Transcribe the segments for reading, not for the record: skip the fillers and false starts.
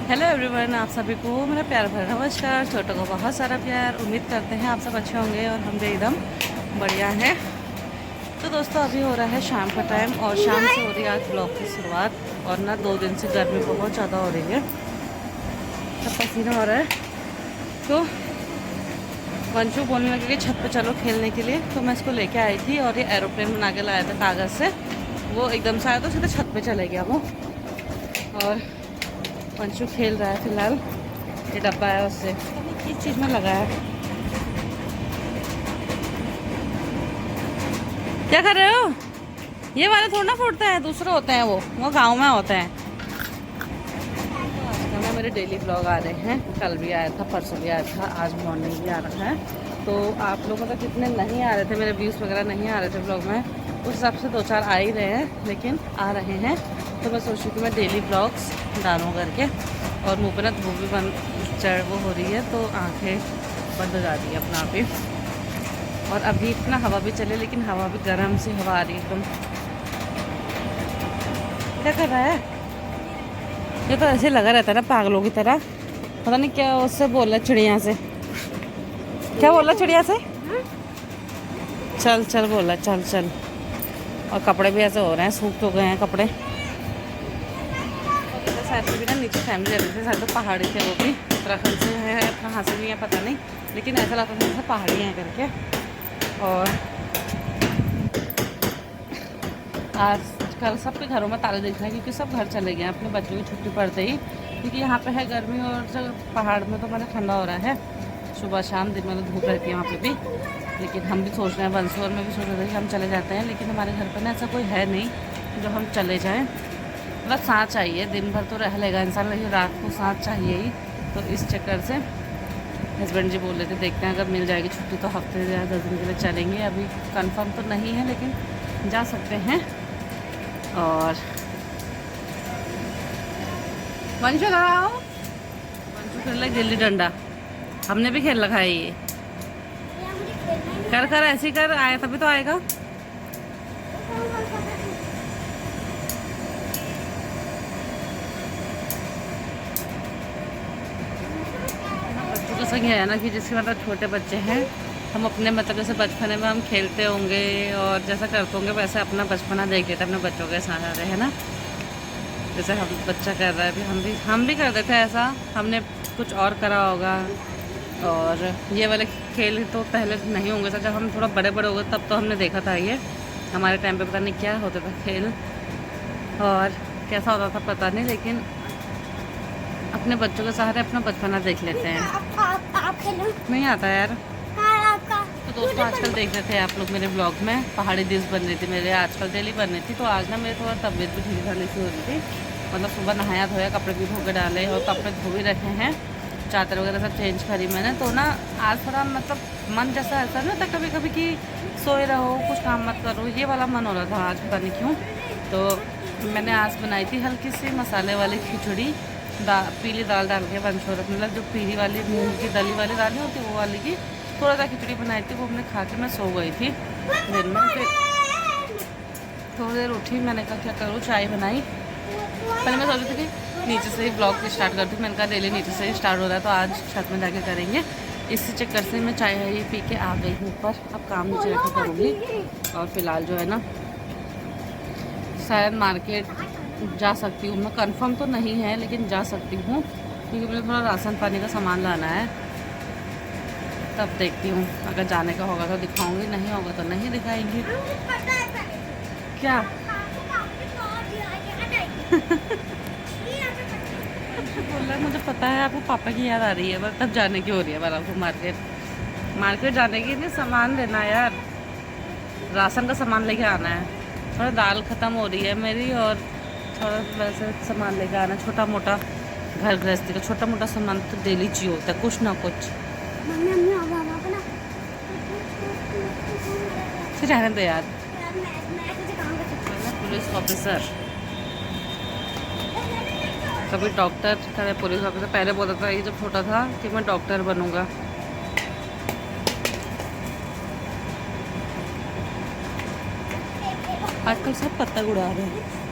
Hello everyone, आप सभी को मेरा प्यार भरा नमस्कार। छोटों को बहुत सारा प्यार। उम्मीद करते हैं आप सब अच्छे होंगे और हम भी एकदम बढ़िया हैं। तो दोस्तों, अभी हो रहा है शाम का टाइम और शाम से हो रही है आज ब्लॉग की शुरुआत। और ना 2 दिन से गर्मी बहुत ज़्यादा हो रही है, सब पसीना हो रहा है। तो वंशु बोलने लगे कि छत पे चलो खेलने के लिए, तो मैं इसको लेके आई थी और ये एरोप्लेन बना के लाया था कागज़ से। वो एकदम से आया तो सीधे छत पे चले गया वो। और वंशु खेल रहा है फिलहाल। ये डब्बा है उससे, किस चीज़ में लगा है। क्या कर रहे हो? ये वाले थोड़ा ना फूटते हैं, दूसरे होते हैं वो गांव में होते हैं। तो आजकल ना मेरे डेली ब्लॉग आ रहे हैं। कल भी आया था, परसों भी आया था, आज मॉर्निंग भी आ रहा है। तो आप लोगों तक कितने नहीं आ रहे थे, मेरे व्यूज़ वगैरह नहीं आ रहे थे ब्लॉग में, उस हिसाब से 2-4 आ ही रहे हैं, लेकिन आ रहे हैं। तो मैं सोच रही कि मैं डेली ब्लॉग्स डालूँ करके। और मुँह पे ना धूप भी चढ़ वो हो रही है, तो आंखें बंद हो जा रही है अपना आप ही। और अभी इतना हवा भी चले, लेकिन हवा भी गर्म सी हवा आ रही है एकदम। क्या कर रहा है? ये तो ऐसे लगा रहता है ना पागलों की तरह। पता नहीं क्या उससे बोल रहा है, चिड़िया से। क्या बोल रहा है चिड़िया से? चल चल बोल रहा है, चल चल। और कपड़े भी ऐसे हो रहे हैं, सूख तो गए हैं कपड़े। शायद भी ना नीचे फैमिली रहती थी, शायद तो पहाड़ी थे वो भी, उत्तराखंड से है, कहाँ से नहीं है पता नहीं, लेकिन ऐसा लगता था जैसे पहाड़ी हैं करके। और आज कल सबके घरों में ताले दिख रहे हैं, क्योंकि सब घर चले गए हैं अपने बच्चों की छुट्टी पड़ते ही। क्योंकि यहाँ पे है गर्मी और जब पहाड़ में तो मैंने ठंडा हो रहा है, सुबह शाम दिन में तो धूप रहती है वहाँ पे भी। लेकिन हम भी सोच रहे हैं, बंसोर में भी सोच रहे थे कि हम चले जाते हैं, लेकिन हमारे घर पर ना ऐसा कोई है नहीं जो हम चले जाएँ। मतलब साथ चाहिए, दिन भर तो रह लेगा इंसान, लेकिन रात को साथ चाहिए ही। तो इस चक्कर से हस्बैंड जी बोल रहे थे देखते हैं अगर मिल जाएगी छुट्टी तो हफ्ते या 10 दिन के लिए चलेंगे। अभी कंफर्म तो नहीं है, लेकिन जा सकते हैं। और वंशु लगाओ, वंशु खेल रहा गिल्ली डंडा। हमने भी खेल रखा है ये। कर कर ऐसे ही कर, आया तभी तो आएगा। जैसा कि है ना कि जिसके मतलब छोटे बच्चे हैं, हम अपने मतलब जैसे बचपने में हम खेलते होंगे और जैसा करते होंगे, वैसे अपना बचपना देख लेते हैं अपने बच्चों के साथ आ रहे हैं ना। जैसे हम बच्चा कर रहा है अभी, हम भी कर देते हैं ऐसा, हमने कुछ और करा होगा। और ये वाले खेल तो पहले नहीं होंगे सर, जब हम थोड़ा बड़े बड़े हो गए तब तो हमने देखा था ये। हमारे टाइम पे पता नहीं क्या होता था खेल और कैसा होता था पता नहीं, लेकिन अपने बच्चों के सहारे अपना बचपना देख लेते हैं। नहीं आता यार। तो दोस्तों, आजकल देख रहे थे आप लोग मेरे ब्लॉग में पहाड़ी डिश बन रही थी मेरे, आजकल डेली बन रही थी। तो आज ना मेरी थोड़ा तबीयत भी ठीक ठाक सी हो रही थी। मतलब सुबह नहाया धोया, कपड़े भी धो के डाले और कपड़े धो भी रखे हैं, चादर वगैरह सब चेंज करी मैंने। तो ना आज थोड़ा मतलब मन जैसा ऐसा ना था कभी कभी कि सोए रहो, कुछ काम मत करो, ये वाला मन हो रहा था आज, पता नहीं क्यों। तो मैंने आज बनाई थी हल्की सी मसाले वाली खिचड़ी, पीली दाल डाल के, वंशोर मतलब जो पीली वाली मूंग की दली वाली दाल नहीं होती वो वाली की थोड़ा सा खिचड़ी बनाई थी। वो हमने खा के मैं सो गई थी दिन में। फिर थोड़ी देर उठी, मैंने कहा क्या करूँ, चाय बनाई। पहले मैं सोच रही थी कि नीचे से ही ब्लॉग स्टार्ट करती हूँ, मैंने कहा डेली नीचे से ही स्टार्ट हो रहा है तो आज छत में जाके करेंगे। इसी चक्कर से मैं चाय ये पी के आ गई हूँ ऊपर। अब काम नीचे रखे करूँगी। और फिलहाल जो है ना शायद मार्केट जा सकती हूँ मैं, कंफर्म तो नहीं है लेकिन जा सकती हूँ, क्योंकि मुझे थोड़ा राशन पानी का सामान लाना है। तब देखती हूँ, अगर जाने का होगा तो दिखाऊंगी, नहीं होगा तो नहीं दिखाएंगी। क्या बोल रहा है? मुझे पता है आपको पापा की याद आ रही है, बस तब जाने की हो रही है पर आपको मार्केट जाने की नहीं, सामान लेना है यार, राशन का सामान लेके आना है। थोड़ा दाल ख़त्म हो रही है मेरी और थोड़ा वैसे सामान लेके आना है, छोटा मोटा घर गृहस्थी का छोटा मोटा सामान तो डेली चाहिए होता है, कुछ ना कुछ। रहने दो यार। पुलिस ऑफिसर, कभी डॉक्टर, कभी पुलिस ऑफिसर। पहले बोलता था ये जब छोटा था कि मैं डॉक्टर बनूंगा। आजकल सब पतंग उड़ा रहे हैं।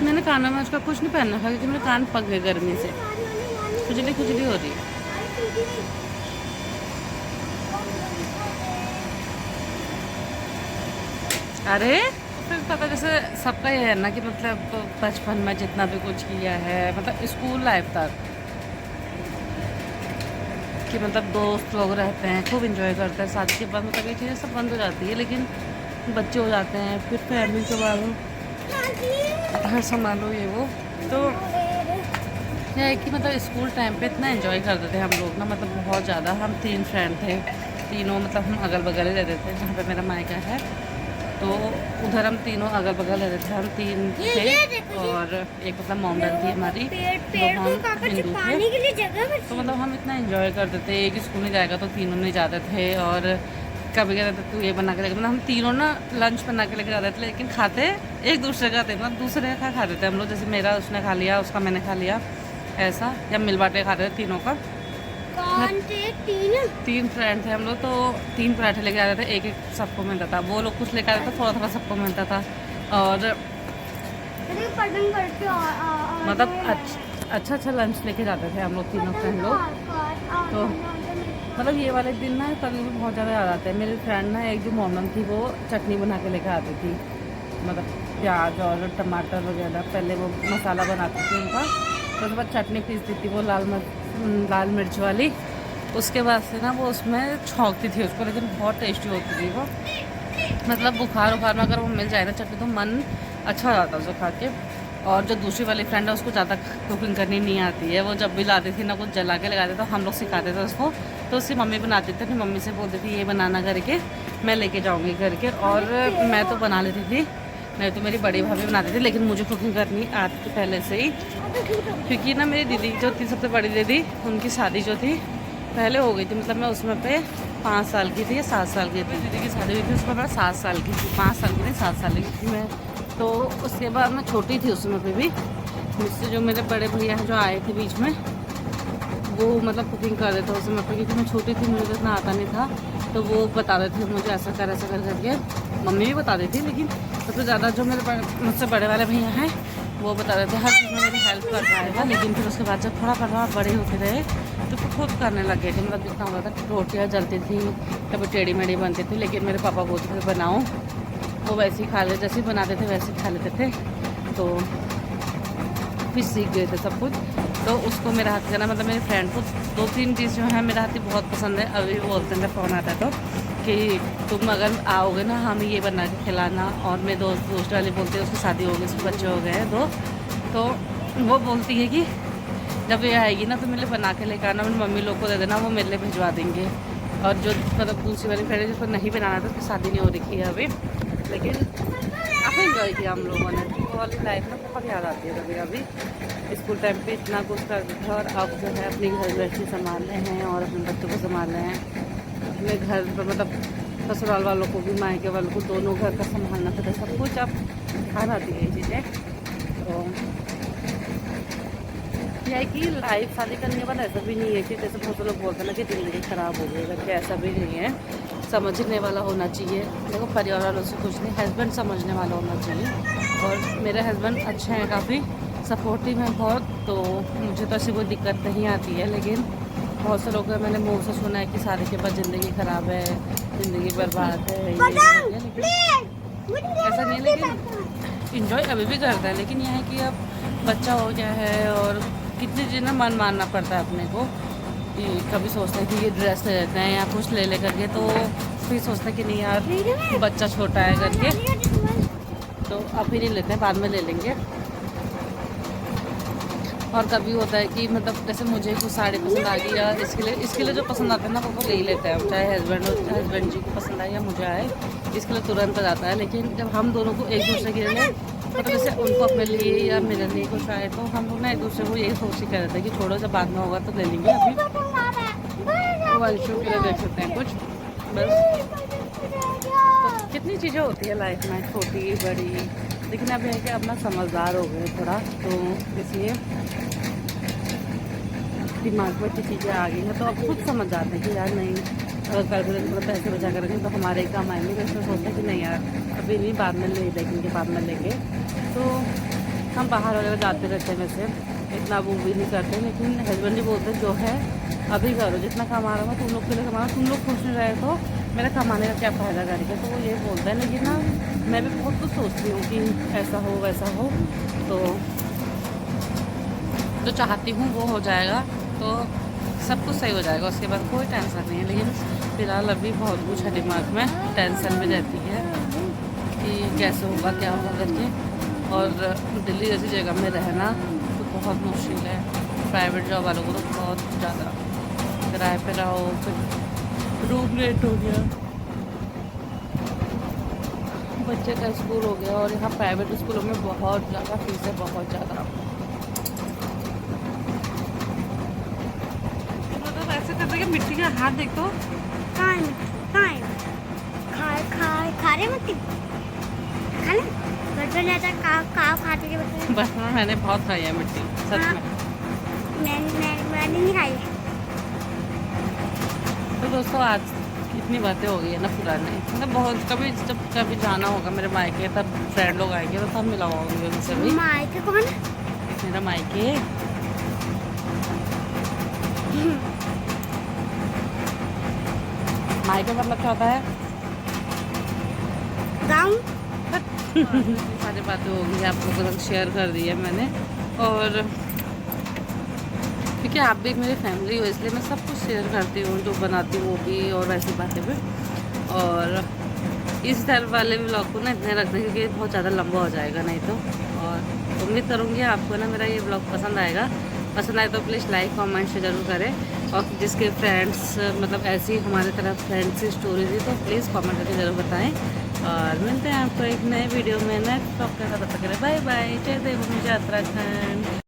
मैंने कानों में उसका कुछ नहीं पहनना था क्योंकि मेरे कान पक गए गर्मी से, खुजली खुजली हो रही है। अरे फिर पता जैसे सबका ये है ना कि मतलब बचपन में जितना भी कुछ किया है, मतलब स्कूल लाइफ तक कि मतलब दोस्त लोग रहते हैं, खूब इंजॉय करते हैं। शादी के बाद मतलब ये चीज़ें सब बंद हो जाती है, लेकिन बच्चे हो जाते हैं, फिर फैमिली संभालो, घर संभालो, ये वो। तो क्या है कि मतलब स्कूल टाइम पे इतना एंजॉय करते थे हम लोग ना, मतलब बहुत ज़्यादा। हम 3 फ्रेंड थे, तीनों मतलब हम अगल बगल ही रहते थे जहाँ पे मेरा मायका है। तो उधर हम तीनों अगल बगल रहते थे, हम 3 थे और एक मतलब मोमबन थी हमारी, तो हम हिंदू थे। तो मतलब हम इतना एंजॉय करते थे, एक स्कूल में जाएगा तो तीनों नहीं जाते थे। और कभी कहते थे तू ये बना के लेके, मतलब हम तीनों ना लंच बना के लेके जाते थे, लेकिन खाते एक दूसरे का थे, मतलब दूसरे का खाते थे हम लोग। जैसे मेरा उसने खा लिया, उसका मैंने खा लिया, ऐसा। या मिल बांट के खाते थे तीनों का। कौन थे? 3 फ्रेंड थे हम लोग, तो 3 पराठे लेके आते थे, एक एक सबको मिलता था। वो लोग कुछ लेकर आते थे, थोड़ा थोड़ा सबको मिलता था। और मतलब अच्छा अच्छा लंच लेके जाते थे हम लोग तीनों फ्रेंड लोग। तो मतलब ये वाले दिन ना कभी भी बहुत ज़्यादा याद आते हैं। मेरी फ्रेंड ना एक जो मोमन थी, वो चटनी बना के लेकर आती थी, मतलब प्याज और टमाटर वगैरह। पहले वो मसाला बनाती थी उनका, तो उसके बाद चटनी पीसती थी वो लाल मिर्च वाली। उसके बाद से ना वो उसमें छौंकती थी उसको, लेकिन बहुत टेस्टी होती थी वो। मतलब बुखार में अगर वो मिल जाए ना चटनी, तो मन अच्छा हो जाता है उसको खा के। और जो दूसरी वाली फ्रेंड है उसको ज़्यादा कुकिंग करनी नहीं आती है। वो जब भी लाती थी ना कुछ जला के लगाते, तो हम लोग सिखाते थे उसको। तो उसकी मम्मी बनाती थी, अपनी मम्मी से बोलती थी ये बनाना करके, मैं लेके जाऊँगी करके। और मैं तो बना लेती थी, नहीं तो मेरी बड़ी भाभी बनाती थी, लेकिन मुझे कुकिंग करनी आती थी पहले से ही। क्योंकि ना मेरी दीदी जो थी, सबसे बड़ी दीदी, उनकी शादी जो थी पहले हो गई थी। मतलब मैं उसमें पे 5 साल की थी या 7 साल की थी। दीदी की शादी हुई थी, उसमें मैं 7 साल की थी, 5 साल की नहीं 7 साल की थी मैं। तो उसके बाद मैं छोटी थी उसमें पे भी। मुझसे जो मेरे बड़े भैया हैं जो आए थे बीच में, वो मतलब कुकिंग कर रहे थे उसमें पे, क्योंकि मैं छोटी थी, मुझे इतना आता नहीं था। तो वो बता रहे थे मुझे ऐसा कर करके। मम्मी भी बता रही थी, लेकिन सबसे ज़्यादा जो मेरे मुझसे बड़े वाले भैया हैं वो बता रहे थे। हर चीज़ में मेरी हेल्प कर रहा है। लेकिन फिर उसके बाद जब थोड़ा बड़े होते रहे तो फिर खुद करने लग गए थे। मतलब जितना होता था, रोटियाँ जलती थी, कभी टेढ़ी मेढ़ी बनती थी, लेकिन मेरे पापा बोलते थे बनाओ, वो वैसे ही खा लेते, जैसे ही बनाते थे वैसे ही खा लेते थे। तो फिर सीख गए थे सब कुछ। तो उसको मेरा हाथ का ना, मतलब मेरी फ्रेंड को 2-3 डिश जो है मेरा हाथ की बहुत पसंद है। अभी बोलते हैं, फ़ोन आता है तो कि तुम अगर आओगे ना, हम ये बना के खिलाना। और मेरे दोस्त वाली बोलती है, उसकी शादी हो गई, उसके बच्चे हो गए हैं 2। तो वो बोलती है कि जब ये आएगी ना तो मेरे लिए बना के लेकर आना, मेरी मम्मी लोग को दे देना, वो मेरे लिए भिजवा देंगे। और जो मतलब दूसरी वाली फ्रेंड जिसको नहीं बनाना था, उसकी शादी नहीं हो रखी है अभी, लेकिन काफ़ी इंजॉय किया हम लोगों ने। वो वाली लाइफ में बहुत याद आती है कभी कभी। स्कूल टाइम पे इतना कुछ करते थे, और अब जो है अपनी घर गृहस्थी संभाल रहे हैं और अपने बच्चों को संभाल रहे हैं। अपने घर पर मतलब ससुराल वालों को भी, मायके वालों को, दोनों घर का संभालना पड़ता है, सब कुछ अब ध्यान आती है ये चीज़ें। तो यह है कि लाइफ शादी करने के बाद ऐसा भी नहीं है कि जैसे बहुत लोग बोलते हैं ना कि ज़िंदगी ख़राब हो गई, करके ऐसा भी नहीं है। समझने वाला होना चाहिए। देखो परिवार वालों से कुछ नहीं, हस्बैंड समझने वाला होना चाहिए। और मेरे हस्बैंड अच्छे हैं, काफ़ी सपोर्टिव हैं बहुत। तो मुझे तो ऐसी कोई दिक्कत नहीं आती है। लेकिन बहुत से लोग मैंने मुँह से सुना है कि शादी के बाद ज़िंदगी ख़राब है, ज़िंदगी बर्बाद है, ये लेकिन ऐसा नहीं है। लेकिन इंजॉय अभी भी करता है, लेकिन यह है कि अब बच्चा हो गया है और कितनी चीज़ें मन मानना पड़ता है अपने को। कि कभी सोचते हैं कि ये ड्रेस ले लेते हैं या कुछ ले करके, तो फिर सोचते हैं कि नहीं यार बच्चा छोटा है करके, तो अभी नहीं लेते हैं, बाद में ले लेंगे। और कभी होता है कि मतलब जैसे मुझे कुछ साड़ी पसंद आ गई, या इसके लिए जो पसंद आता है ना वो ले ही लेते हैं, चाहे हस्बैंड जी को पसंद आए या मुझे आए, इसके लिए तुरंत आ जाता है। लेकिन जब हम दोनों को एक दूसरे के लिए, मतलब जैसे उनको अपने लिए या मेरे लिए कुछ आए, तो हम लोग ना एक दूसरे को यही सोच के रहते हैं कि छोड़ो, जब बाद में होगा तो ले लेंगे। अभी मोबाइल शो के लिए देख सकते हैं कुछ बस। तो कितनी चीज़ें होती है लाइफ में, छोटी बड़ी, लेकिन अब है कि अपना समझदार हो गए थोड़ा, तो इसलिए दिमाग में की चीज़ें आ गई हैं। तो अब खुद समझ जाते हैं कि यार नहीं, अगर कल को थोड़ा पैसे बचा कर रखें तो हमारे ही काम आएंगे। तो इसमें सोचते हैं कि नहीं यार अभी नहीं, बाद में ले लेंगे, बाद में लेंगे। तो हम बाहर वगैरह जाते रहते हैं, वैसे इतना वो भी नहीं करते, लेकिन हस्बैंड जी बोलते हैं जो है अभी करो, जितना कमा रहा हूँ तुम लोग के लिए कमा रहा हूँ, तुम लोग खुश नहीं रहे तो मेरा कमाने का क्या फ़ायदा करके। तो वो ये बोलता है, लेकिन ना मैं भी बहुत कुछ सोचती हूँ कि ऐसा हो वैसा हो, तो जो चाहती हूँ वो हो जाएगा, तो सब कुछ सही हो जाएगा, उसके बाद कोई टेंशन नहीं है। लेकिन फ़िलहाल अभी बहुत कुछ है दिमाग में, टेंशन में रहती है कि कैसे होगा क्या होगा करके। और दिल्ली जैसी जगह में रहना तो बहुत मुश्किल है, प्राइवेट जॉब वालों को तो बहुत ज़्यादा, किराए पे रहो, फिर रूम रेंट हो गया, बच्चे का स्कूल हो गया, और यहाँ प्राइवेट स्कूलों में बहुत ज़्यादा फीस है, बहुत ज़्यादा। मतलब ऐसे करते कि मिट्टी का हाथ देख तो बचपन में मैंने बहुत खाई है मिट्टी, सच में। मैंने नहीं खाई। तो दोस्तों आज इतनी बातें हो गई है ना पुरानी, मतलब बहुत, कभी जब कभी जाना होगा मेरे मायके तब फ्रेंड लोग आएंगे तो तब मिलाऊंगी उनसे भी। मायके कौन? मेरा मायके मायके मतलब क्या होता है? गाँव। सारी बातें हो गई, आप लोगों के साथ शेयर कर दी है मैंने, और क्योंकि आप भी मेरी फैमिली हो इसलिए मैं सब कुछ शेयर करती हूँ, जो बनाती हूँ वो भी, और वैसी बातें भी। और इस तरह वाले व्लॉग को ना इतने रखना क्योंकि बहुत ज़्यादा लंबा हो जाएगा नहीं तो। और उम्मीद करूँगी आपको ना मेरा ये व्लॉग पसंद आएगा, पसंद आए तो प्लीज़ लाइक कमेंट से ज़रूर करें, और जिसके फ्रेंड्स मतलब ऐसी हमारे तरफ फ्रेंड्स की स्टोरी थी तो प्लीज़ कमेंट करके ज़रूर बताएं। और मिलते हैं आपको एक नए वीडियो में नेक्स्ट व्लॉग के साथ, तब तक के लिए बाय बाय, जय देव मुझे उत्तराखंड।